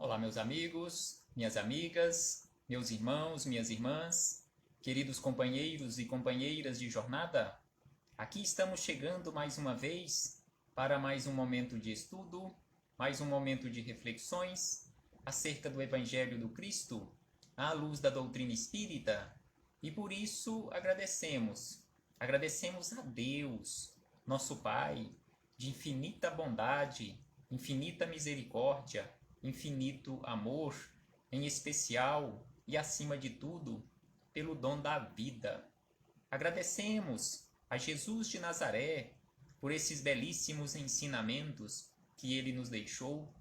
Olá, meus amigos, minhas amigas, meus irmãos, minhas irmãs, queridos companheiros e companheiras de jornada. Aqui estamos chegando mais uma vez para mais um momento de estudo, mais um momento de reflexões acerca do Evangelho do Cristo, à luz da doutrina espírita. E por isso agradecemos a Deus, nosso Pai, de infinita bondade, infinita misericórdia, infinito amor, em especial e acima de tudo, pelo dom da vida. Agradecemos a Jesus de Nazaré por esses belíssimos ensinamentos que ele nos deixou.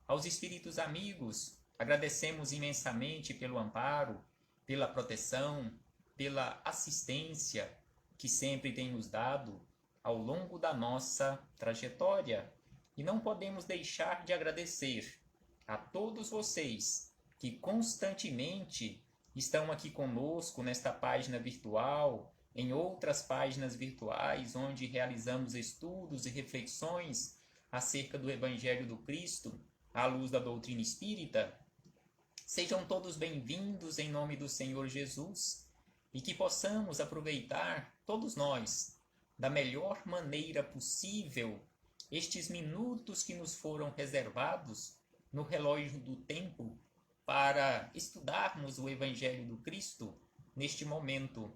Aos espíritos amigos, agradecemos imensamente pelo amparo, pela proteção, pela assistência que sempre tem nos dado ao longo da nossa trajetória. E não podemos deixar de agradecer a todos vocês que constantemente estão aqui conosco nesta página virtual, em outras páginas virtuais, onde realizamos estudos e reflexões acerca do Evangelho do Cristo, à luz da doutrina espírita. Sejam todos bem-vindos em nome do Senhor Jesus e que possamos aproveitar, todos nós, da melhor maneira possível, estes minutos que nos foram reservados no relógio do tempo para estudarmos o Evangelho do Cristo neste momento.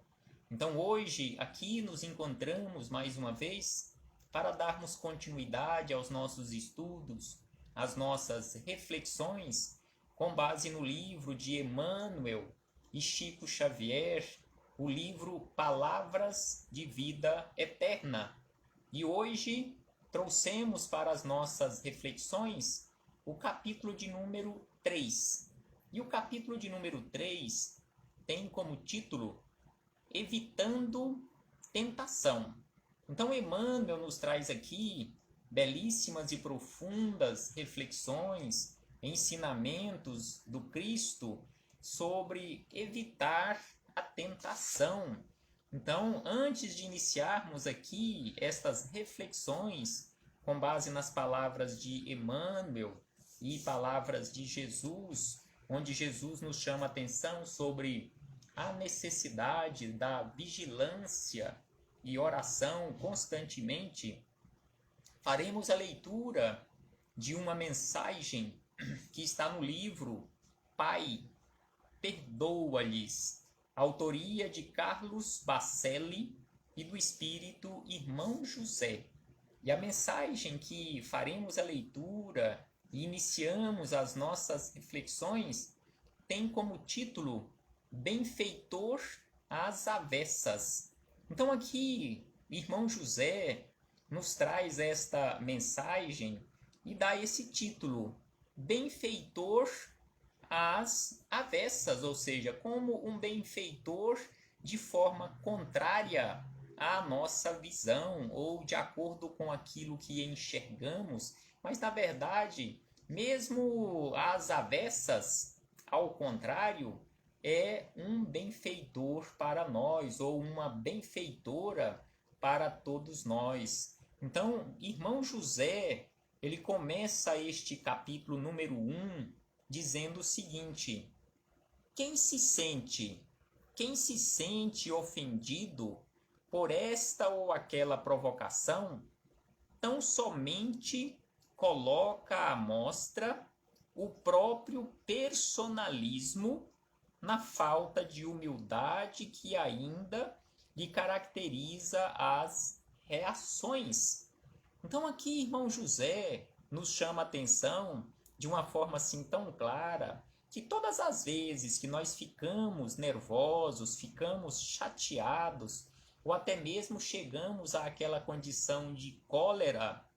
Então hoje aqui nos encontramos mais uma vez para darmos continuidade aos nossos estudos, às nossas reflexões com base no livro de Emmanuel e Chico Xavier, o livro Palavras de Vida Eterna. E hoje trouxemos para as nossas reflexões o capítulo de número 3. E o capítulo de número 3 tem como título Evitando Tentação. Então Emmanuel nos traz aqui belíssimas e profundas reflexões, ensinamentos do Cristo sobre evitar a tentação. Então, antes de iniciarmos aqui estas reflexões com base nas palavras de Emmanuel e palavras de Jesus, onde Jesus nos chama a atenção sobre a necessidade da vigilância e oração constantemente, faremos a leitura de uma mensagem que está no livro Pai, Perdoa-lhes, autoria de Carlos Bacelli e do espírito Irmão José. E a mensagem que faremos a leitura e iniciamos as nossas reflexões tem como título Benfeitor às avessas. Então aqui, Irmão José nos traz esta mensagem e dá esse título, Benfeitor às avessas, ou seja, como um benfeitor de forma contrária à nossa visão ou de acordo com aquilo que enxergamos, mas na verdade, mesmo às avessas, ao contrário, é um benfeitor para nós ou uma benfeitora para todos nós. Então, Irmão José, ele começa este capítulo número 1 dizendo o seguinte: quem se sente ofendido por esta ou aquela provocação, tão somente coloca à mostra o próprio personalismo na falta de humildade que ainda lhe caracteriza as reações. Então aqui, Irmão José nos chama a atenção de uma forma assim tão clara, que todas as vezes que nós ficamos nervosos, ficamos chateados, ou até mesmo chegamos àquela condição de cólera,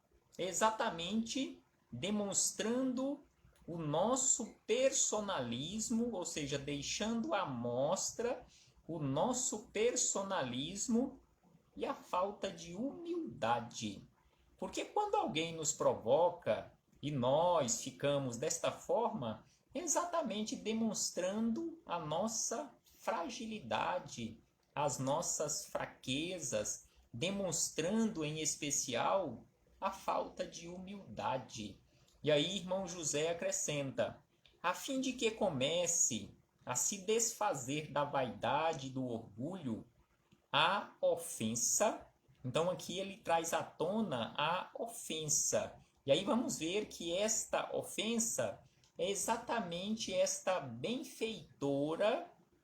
exatamente demonstrando o nosso personalismo, ou seja, deixando à mostra o nosso personalismo e a falta de humildade. Porque quando alguém nos provoca e nós ficamos desta forma, exatamente demonstrando a nossa fragilidade, as nossas fraquezas, demonstrando em especial a falta de humildade. E aí, Irmão José acrescenta: a fim de que comece a se desfazer da vaidade e do orgulho, a ofensa. Então aqui ele traz à tona a ofensa. E aí vamos ver que esta ofensa é exatamente esta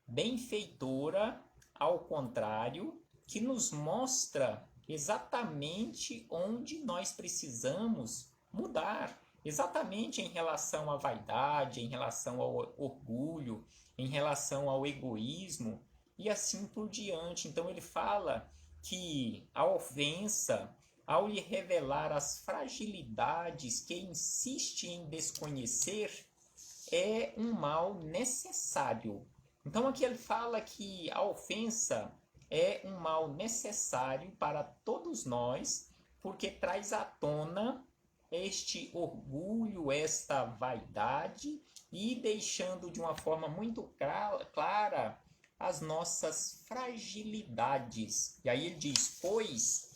benfeitora, ao contrário, que nos mostra exatamente onde nós precisamos mudar. Exatamente em relação à vaidade, em relação ao orgulho, em relação ao egoísmo e assim por diante. Então ele fala que a ofensa, ao lhe revelar as fragilidades que insiste em desconhecer, é um mal necessário. Então aqui ele fala que a ofensa é um mal necessário para todos nós, porque traz à tona este orgulho, esta vaidade, e deixando de uma forma muito clara as nossas fragilidades. E aí ele diz: pois,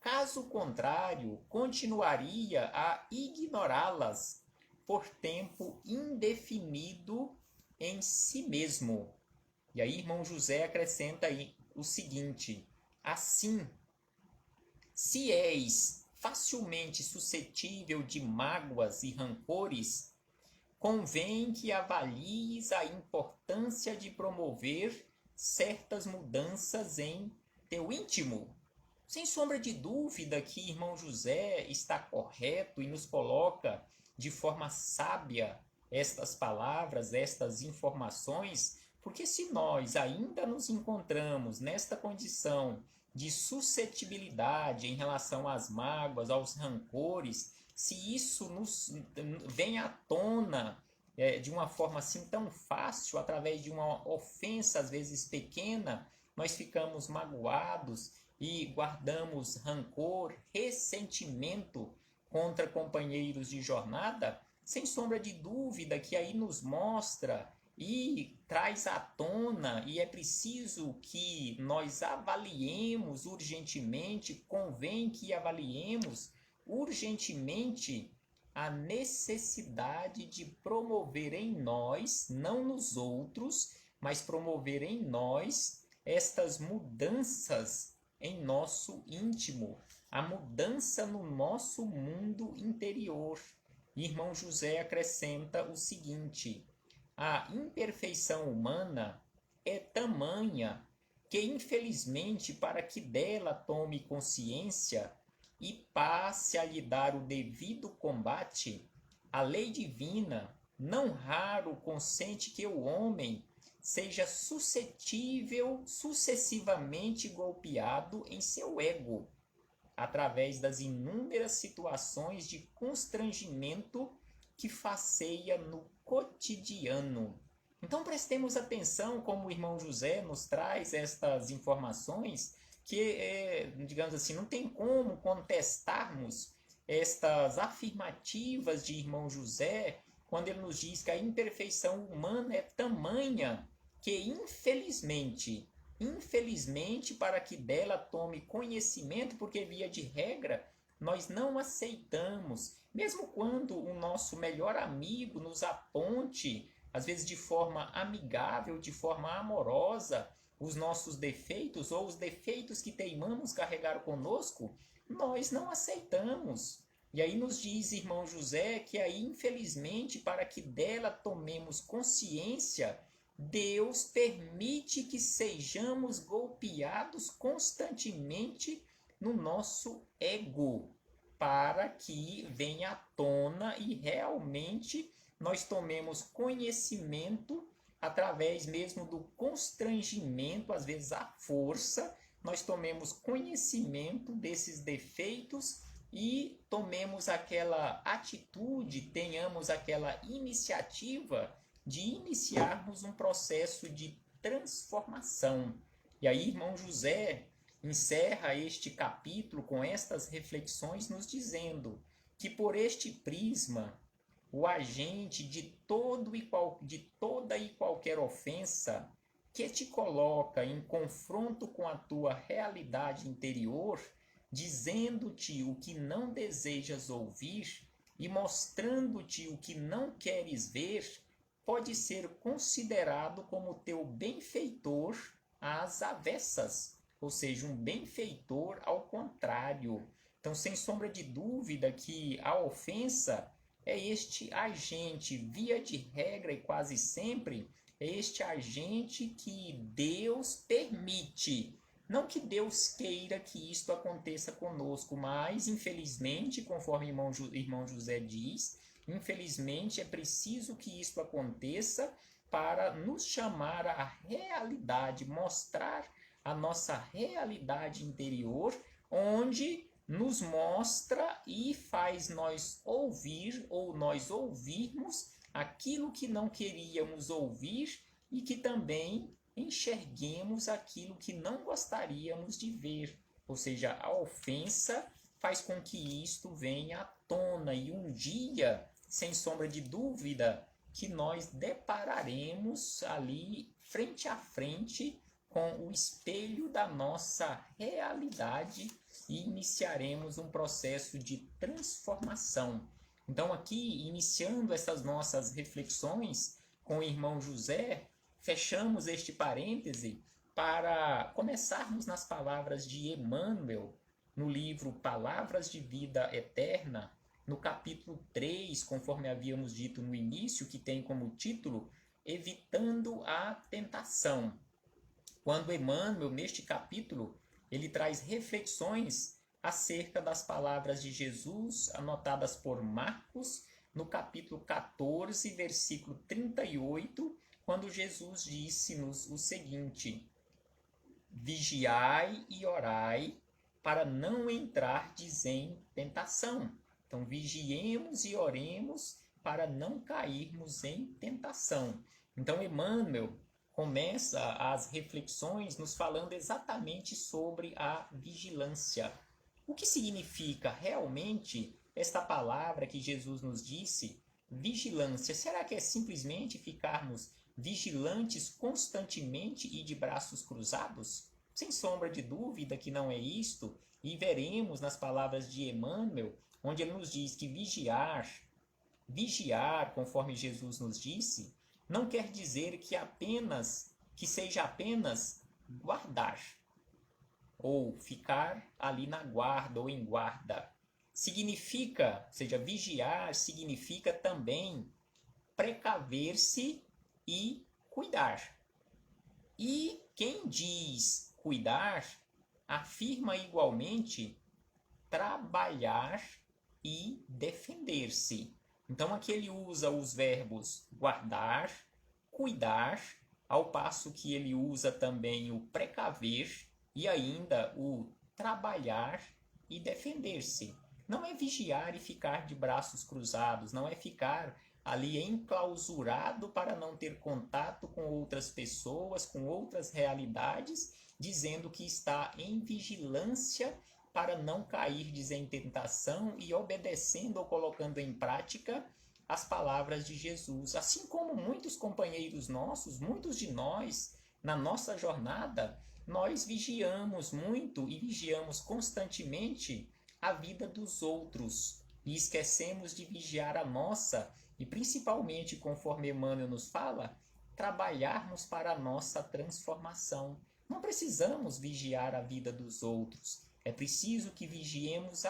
caso contrário, continuaria a ignorá-las por tempo indefinido em si mesmo. E aí irmão José acrescenta aí o seguinte: assim, se és facilmente suscetível de mágoas e rancores, convém que avalies a importância de promover certas mudanças em teu íntimo. Sem sombra de dúvida que irmão José está correto e nos coloca de forma sábia estas palavras, estas informações, porque se nós ainda nos encontramos nesta condição de suscetibilidade em relação às mágoas, aos rancores, se isso nos vem à tona de uma forma assim tão fácil, através de uma ofensa às vezes pequena, nós ficamos magoados e guardamos rancor, ressentimento contra companheiros de jornada, sem sombra de dúvida que aí nos mostra e traz à tona, e é preciso que nós avaliemos urgentemente, convém que avaliemos urgentemente a necessidade de promover em nós, não nos outros, mas promover em nós estas mudanças em nosso íntimo, a mudança no nosso mundo interior. Irmão José acrescenta o seguinte: a imperfeição humana é tamanha que, infelizmente, para que dela tome consciência e passe a lhe dar o devido combate, a lei divina, não raro, consente que o homem seja suscetível, sucessivamente golpeado em seu ego, através das inúmeras situações de constrangimento que faceia no cotidiano. Então prestemos atenção como o irmão José nos traz estas informações que, digamos assim, não tem como contestarmos estas afirmativas de irmão José quando ele nos diz que a imperfeição humana é tamanha que, infelizmente, para que dela tome conhecimento, porque via de regra nós não aceitamos, mesmo quando o nosso melhor amigo nos aponte, às vezes de forma amigável, de forma amorosa, os nossos defeitos ou os defeitos que teimamos carregar conosco, nós não aceitamos. E aí nos diz irmão José que aí, infelizmente, para que dela tomemos consciência, Deus permite que sejamos golpeados constantemente no nosso ego, para que venha à tona e realmente nós tomemos conhecimento através mesmo do constrangimento, às vezes à força, nós tomemos conhecimento desses defeitos e tomemos aquela atitude, tenhamos aquela iniciativa de iniciarmos um processo de transformação. E aí, irmão José encerra este capítulo com estas reflexões, nos dizendo que por este prisma, o agente de toda e qualquer ofensa que te coloca em confronto com a tua realidade interior, dizendo-te o que não desejas ouvir e mostrando-te o que não queres ver, pode ser considerado como teu benfeitor às avessas, ou seja, um benfeitor ao contrário. Então, sem sombra de dúvida que a ofensa é este agente, via de regra e quase sempre, é este agente que Deus permite. Não que Deus queira que isto aconteça conosco, mas, infelizmente, conforme o irmão José diz, infelizmente é preciso que isto aconteça para nos chamar à realidade, mostrar a nossa realidade interior, onde nos mostra e faz nós ouvir ou nós ouvirmos aquilo que não queríamos ouvir e que também enxerguemos aquilo que não gostaríamos de ver. Ou seja, a ofensa faz com que isto venha à tona e um dia, sem sombra de dúvida, que nós depararemos ali frente a frente com o espelho da nossa realidade e iniciaremos um processo de transformação. Então, aqui, iniciando essas nossas reflexões com o irmão José, fechamos este parêntese para começarmos nas palavras de Emmanuel, no livro Palavras de Vida Eterna, no capítulo 3, conforme havíamos dito no início, que tem como título Evitando a Tentação. Quando Emmanuel, neste capítulo, ele traz reflexões acerca das palavras de Jesus, anotadas por Marcos, no capítulo 14, versículo 38, quando Jesus disse-nos o seguinte: vigiai e orai para não entrardes em tentação. Então, vigiemos e oremos para não cairmos em tentação. Então, Emmanuel começa as reflexões nos falando exatamente sobre a vigilância. O que significa realmente esta palavra que Jesus nos disse, vigilância? Será que é simplesmente ficarmos vigilantes constantemente e de braços cruzados? Sem sombra de dúvida que não é isto, e veremos nas palavras de Emmanuel, onde ele nos diz que vigiar, conforme Jesus nos disse, não quer dizer que seja apenas guardar, ou ficar ali na guarda ou em guarda. Significa, ou seja, vigiar significa também precaver-se e cuidar. E quem diz cuidar, afirma igualmente trabalhar e defender-se. Então aqui ele usa os verbos guardar, cuidar, ao passo que ele usa também o precaver e ainda o trabalhar e defender-se. Não é vigiar e ficar de braços cruzados, não é ficar ali enclausurado para não ter contato com outras pessoas, com outras realidades, dizendo que está em vigilância para não cair em tentação e obedecendo ou colocando em prática as palavras de Jesus. Assim como muitos companheiros nossos, muitos de nós, na nossa jornada, nós vigiamos muito e vigiamos constantemente a vida dos outros e esquecemos de vigiar a nossa e principalmente, conforme Emmanuel nos fala, trabalharmos para a nossa transformação. Não precisamos vigiar a vida dos outros. É preciso que vigiemos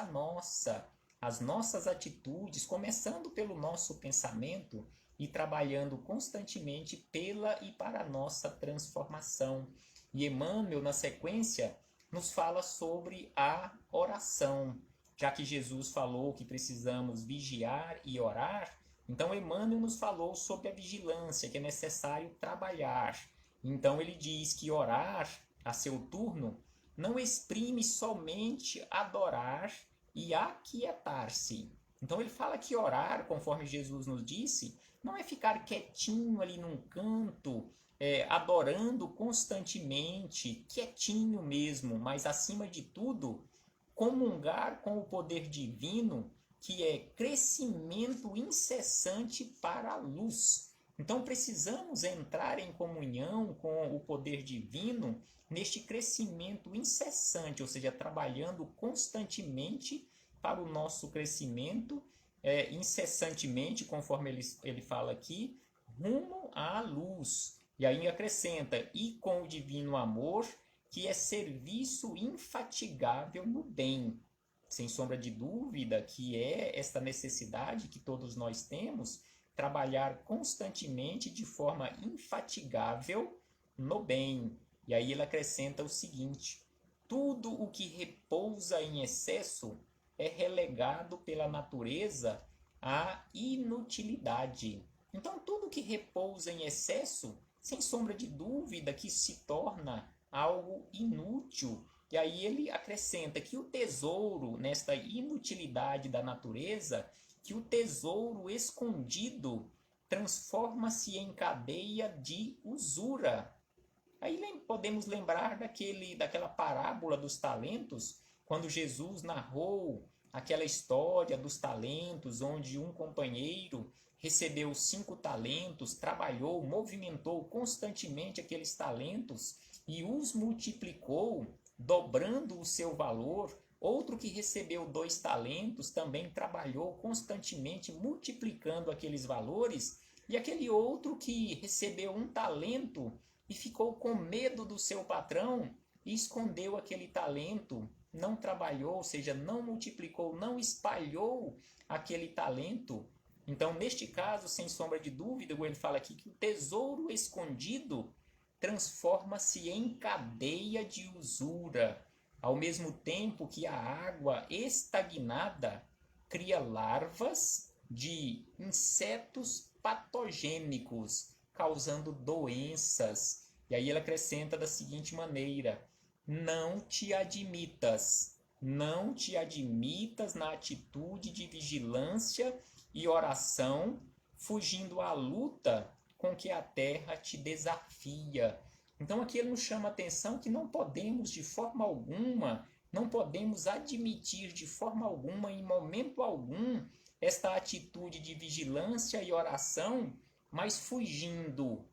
as nossas atitudes, começando pelo nosso pensamento e trabalhando constantemente pela e para a nossa transformação. E Emmanuel, na sequência, nos fala sobre a oração. Já que Jesus falou que precisamos vigiar e orar, então Emmanuel nos falou sobre a vigilância, que é necessário trabalhar. Então ele diz que orar, a seu turno, não exprime somente adorar e aquietar-se. Então ele fala que orar, conforme Jesus nos disse, não é ficar quietinho ali num canto, adorando constantemente, quietinho mesmo, mas acima de tudo, comungar com o poder divino, que é crescimento incessante para a luz. Então precisamos entrar em comunhão com o poder divino neste crescimento incessante, ou seja, trabalhando constantemente para o nosso crescimento, incessantemente, conforme ele fala aqui, rumo à luz. E aí acrescenta, e com o divino amor, que é serviço infatigável no bem. Sem sombra de dúvida que é esta necessidade que todos nós temos, trabalhar constantemente de forma infatigável no bem. E aí ele acrescenta o seguinte: tudo o que repousa em excesso é relegado pela natureza à inutilidade. Então, tudo que repousa em excesso, sem sombra de dúvida, que se torna algo inútil. E aí ele acrescenta que o tesouro, nesta inutilidade da natureza, que o tesouro escondido transforma-se em cadeia de usura. Aí podemos lembrar daquela parábola dos talentos, quando Jesus narrou aquela história dos talentos, onde um companheiro recebeu 5 talentos, trabalhou, movimentou constantemente aqueles talentos e os multiplicou, dobrando o seu valor. Outro que recebeu 2 talentos também trabalhou constantemente, multiplicando aqueles valores. E aquele outro que recebeu 1 talento e ficou com medo do seu patrão e escondeu aquele talento, não trabalhou, ou seja, não multiplicou, não espalhou aquele talento. Então, neste caso, sem sombra de dúvida, ele fala aqui que o tesouro escondido transforma-se em cadeia de usura, ao mesmo tempo que a água estagnada cria larvas de insetos patogênicos, causando doenças. E aí ele acrescenta da seguinte maneira: não te admitas na atitude de vigilância e oração, fugindo à luta com que a terra te desafia. Então aqui ele nos chama a atenção que não podemos de forma alguma, não podemos admitir de forma alguma, em momento algum, esta atitude de vigilância e oração, mas fugindo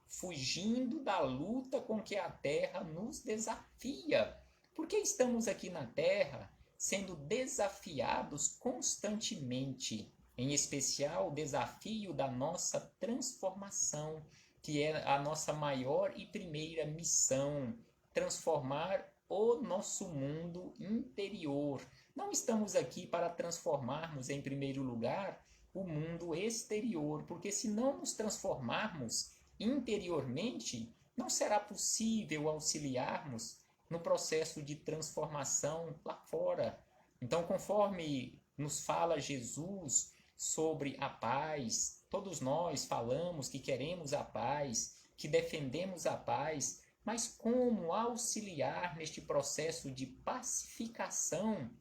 da luta com que a terra nos desafia. Porque estamos aqui na terra sendo desafiados constantemente, em especial o desafio da nossa transformação, que é a nossa maior e primeira missão, transformar o nosso mundo interior. Não estamos aqui para transformarmos, em primeiro lugar, o mundo exterior, porque se não nos transformarmos interiormente, não será possível auxiliarmos no processo de transformação lá fora. Então, conforme nos fala Jesus sobre a paz, todos nós falamos que queremos a paz, que defendemos a paz, mas como auxiliar neste processo de pacificação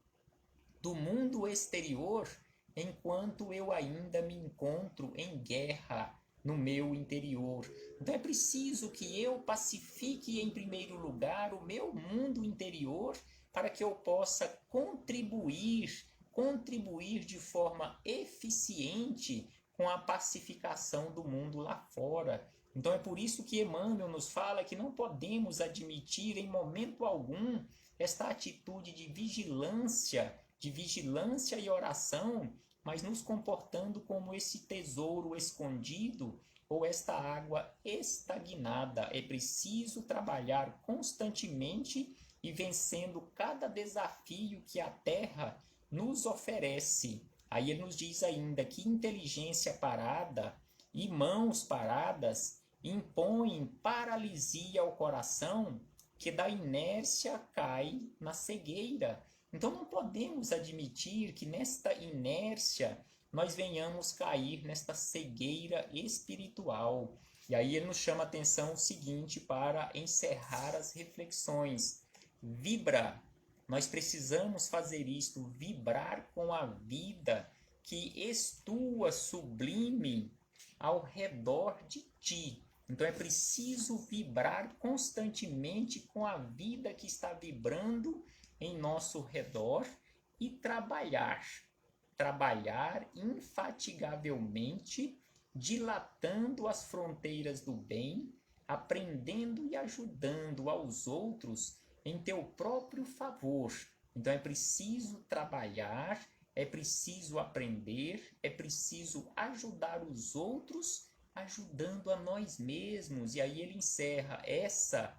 do mundo exterior enquanto eu ainda me encontro em guerra no meu interior? Então é preciso que eu pacifique em primeiro lugar o meu mundo interior para que eu possa contribuir de forma eficiente com a pacificação do mundo lá fora. Então é por isso que Emmanuel nos fala que não podemos admitir em momento algum esta atitude de vigilância e oração, mas nos comportando como esse tesouro escondido ou esta água estagnada. É preciso trabalhar constantemente e vencendo cada desafio que a Terra nos oferece. Aí ele nos diz ainda que inteligência parada e mãos paradas impõem paralisia ao coração, que da inércia cai na cegueira. Então não podemos admitir que nesta inércia nós venhamos cair nesta cegueira espiritual. E aí ele nos chama a atenção o seguinte para encerrar as reflexões. Vibra. Nós precisamos fazer isto, vibrar com a vida que estua sublime ao redor de ti. Então é preciso vibrar constantemente com a vida que está vibrando em nosso redor e trabalhar infatigavelmente, dilatando as fronteiras do bem, aprendendo e ajudando aos outros em teu próprio favor. Então é preciso trabalhar, é preciso aprender, é preciso ajudar os outros ajudando a nós mesmos. E aí ele encerra: essa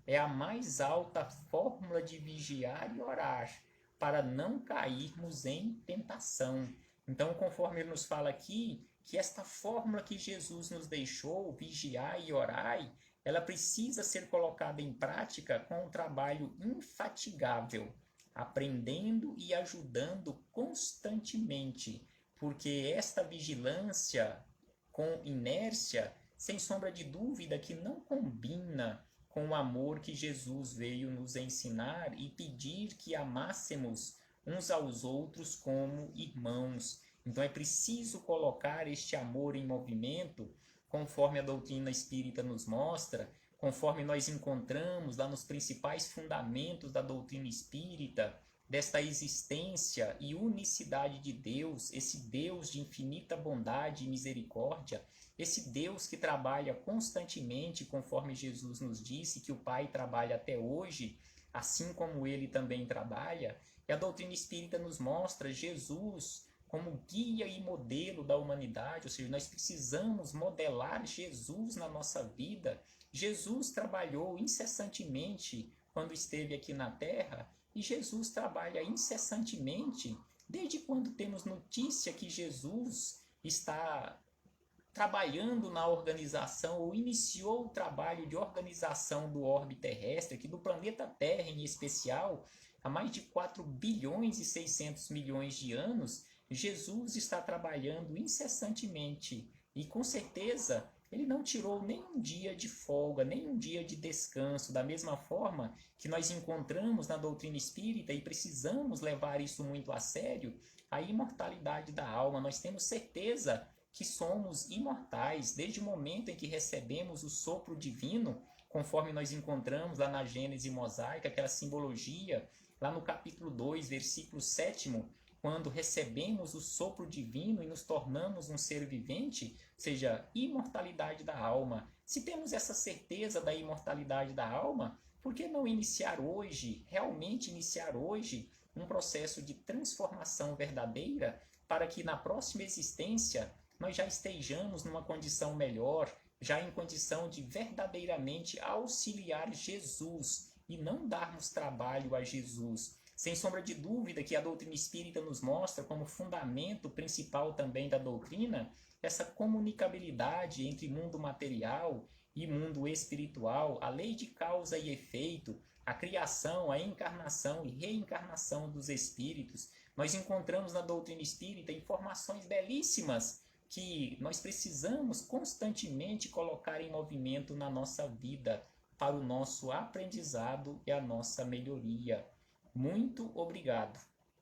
é a mais alta fórmula de vigiar e orar, para não cairmos em tentação. Então, conforme ele nos fala aqui, que esta fórmula que Jesus nos deixou, vigiar e orar, ela precisa ser colocada em prática com um trabalho infatigável, aprendendo e ajudando constantemente, porque esta vigilância com inércia, sem sombra de dúvida, que não combina com o amor que Jesus veio nos ensinar e pedir que amássemos uns aos outros como irmãos. Então é preciso colocar este amor em movimento, conforme a doutrina espírita nos mostra, conforme nós encontramos lá nos principais fundamentos da doutrina espírita, desta existência e unicidade de Deus, esse Deus de infinita bondade e misericórdia, esse Deus que trabalha constantemente, conforme Jesus nos disse, que o Pai trabalha até hoje, assim como ele também trabalha. E a doutrina espírita nos mostra Jesus como guia e modelo da humanidade, ou seja, nós precisamos modelar Jesus na nossa vida. Jesus trabalhou incessantemente quando esteve aqui na Terra, e Jesus trabalha incessantemente desde quando temos notícia que Jesus está trabalhando na organização, ou iniciou o trabalho de organização do orbe terrestre, aqui do planeta Terra em especial, há mais de 4 bilhões e 600 milhões de anos, Jesus está trabalhando incessantemente. E com certeza ele não tirou nem um dia de folga, nem um dia de descanso, da mesma forma que nós encontramos na doutrina espírita, e precisamos levar isso muito a sério, a imortalidade da alma. Nós temos certeza que somos imortais desde o momento em que recebemos o sopro divino, conforme nós encontramos lá na Gênese mosaica, aquela simbologia, lá no capítulo 2, versículo 7, quando recebemos o sopro divino e nos tornamos um ser vivente, ou seja, imortalidade da alma. Se temos essa certeza da imortalidade da alma, por que não iniciar hoje, realmente iniciar hoje, um processo de transformação verdadeira, para que na próxima existência nós já estejamos numa condição melhor, já em condição de verdadeiramente auxiliar Jesus e não darmos trabalho a Jesus. Sem sombra de dúvida que a doutrina espírita nos mostra como fundamento principal também da doutrina essa comunicabilidade entre mundo material e mundo espiritual, a lei de causa e efeito, a criação, a encarnação e reencarnação dos espíritos. Nós encontramos na doutrina espírita informações belíssimas que nós precisamos constantemente colocar em movimento na nossa vida para o nosso aprendizado e a nossa melhoria. Muito obrigado.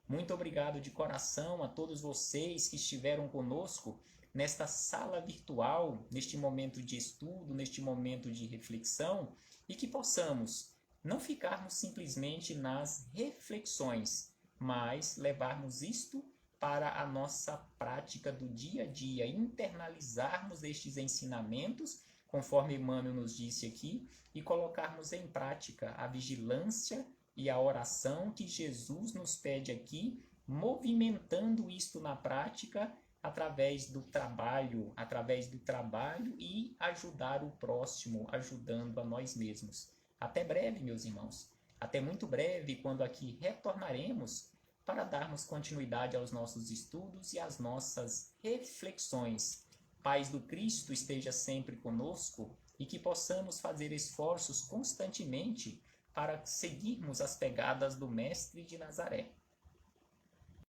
Muito obrigado de coração a todos vocês que estiveram conosco nesta sala virtual, neste momento de estudo, neste momento de reflexão, e que possamos não ficarmos simplesmente nas reflexões, mas levarmos isto para a nossa prática do dia a dia, internalizarmos estes ensinamentos, conforme Emmanuel nos disse aqui, e colocarmos em prática a vigilância e a oração que Jesus nos pede aqui, movimentando isto na prática através do trabalho e ajudar o próximo, ajudando a nós mesmos. Até breve, meus irmãos. Até muito breve, quando aqui retornaremos para darmos continuidade aos nossos estudos e às nossas reflexões. Paz do Cristo esteja sempre conosco e que possamos fazer esforços constantemente para seguirmos as pegadas do Mestre de Nazaré.